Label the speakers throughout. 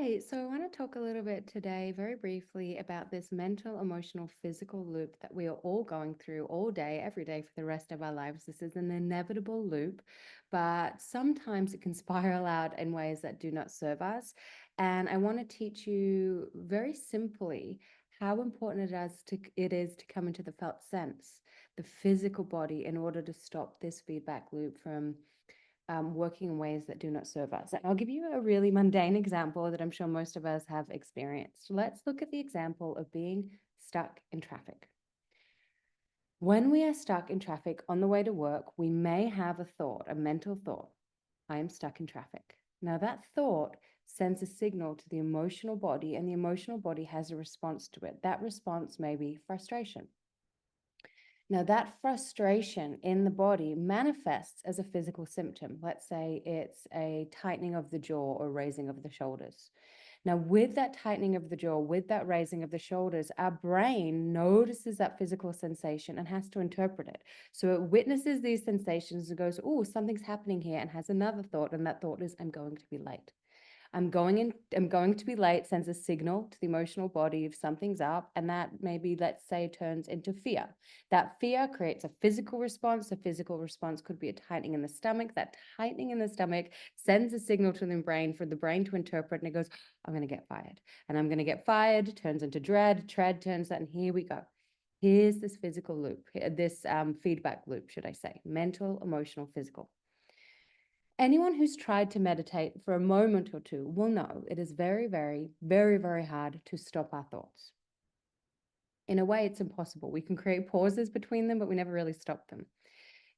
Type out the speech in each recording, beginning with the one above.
Speaker 1: Hey, so I want to talk a little bit today, very briefly, about this mental, emotional, physical loop that we are all going through all day, every day for the rest of our lives. This is an inevitable loop, but sometimes it can spiral out in ways that do not serve us. And I want to teach you very simply how important it is to come into the felt sense, the physical body, in order to stop this feedback loop from working in ways that do not serve us. And I'll give you a really mundane example that I'm sure most of us have experienced. Let's look at the example of being stuck in traffic. When we are stuck in traffic on the way to work, we may have a thought, a mental thought: I am stuck in traffic. Now, that thought sends a signal to the emotional body, and the emotional body has a response to it. That response may be frustration. Now, that frustration in the body manifests as a physical symptom. Let's say it's a tightening of the jaw or raising of the shoulders. Now, with that tightening of the jaw, with that raising of the shoulders, our brain notices that physical sensation and has to interpret it. So it witnesses these sensations and goes, oh, something's happening here, and has another thought. And that thought is, I'm going to be late. I'm going to be late sends a signal to the emotional body if something's up, and that maybe, let's say, turns into fear. That fear creates a physical response. A physical response could be a tightening in the stomach. That tightening in the stomach sends a signal to the brain for the brain to interpret, and it goes, I'm going to get fired. And I'm going to get fired turns into dread. Dread turns that, and here we go. Here's this physical loop, this feedback loop, should I say, mental, emotional, physical. Anyone who's tried to meditate for a moment or two will know it is very, very, very, very hard to stop our thoughts. In a way, it's impossible. We can create pauses between them, but we never really stop them.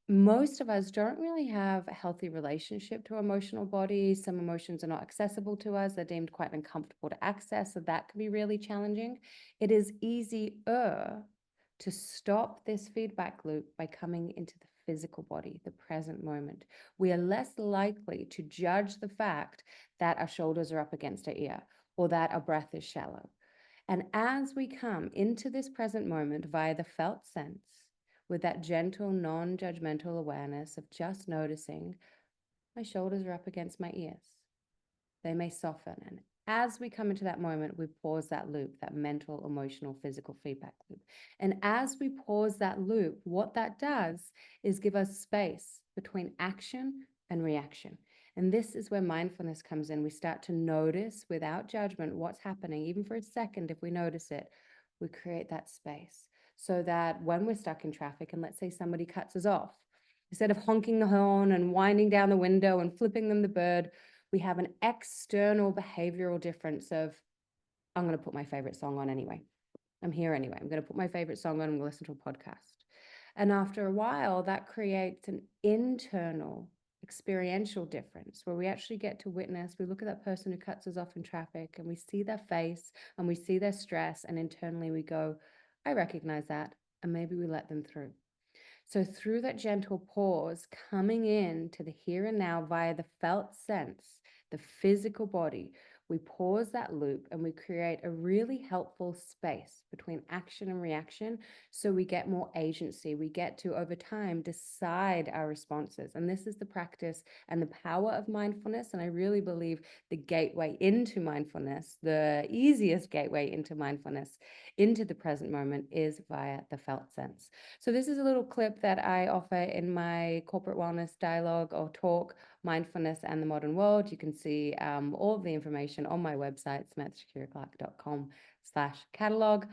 Speaker 1: Most of us don't really have a healthy relationship to emotional bodies. Some emotions are not accessible to us. They're deemed quite uncomfortable to access, so that can be really challenging. It is easier to stop this feedback loop by coming into the physical body, the present moment. We are less likely to judge the fact that our shoulders are up against our ear or that our breath is shallow. And as we come into this present moment via the felt sense, with that gentle, non-judgmental awareness of just noticing my shoulders are up against my ears, they may soften. And as we come into that moment, we pause that loop, that mental, emotional, physical feedback loop. And as we pause that loop, what that does is give us space between action and reaction. And this is where mindfulness comes in. We start to notice without judgment what's happening, even for a second. If we notice it, we create that space so that when we're stuck in traffic, and let's say somebody cuts us off, instead of honking the horn and winding down the window and flipping them the bird, we have an external behavioral difference of, I'm going to put my favorite song on anyway. I'm here anyway. I'm going to put my favorite song on and listen to a podcast. And after a while, that creates an internal experiential difference where we actually get to witness, we look at that person who cuts us off in traffic and we see their face and we see their stress, and internally we go, I recognize that, and maybe we let them through. So through that gentle pause, coming in to the here and now via the felt sense, the physical body, we pause that loop and we create a really helpful space between action and reaction. So we get more agency. We get to, over time, decide our responses. And this is the practice and the power of mindfulness. And I really believe the gateway into mindfulness, the easiest gateway into mindfulness, into the present moment, is via the felt sense. So this is a little clip that I offer in my corporate wellness dialogue or talk, Mindfulness and the Modern World. You can see all of the information on my website, samanthashakiraclarke.com/catalog.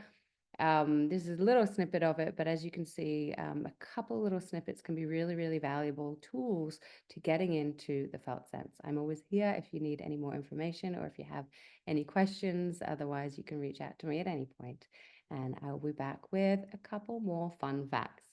Speaker 1: This is a little snippet of it, but as you can see, a couple little snippets can be really, really valuable tools to getting into the felt sense. I'm always here if you need any more information or if you have any questions. Otherwise, you can reach out to me at any point, and I'll be back with a couple more fun facts.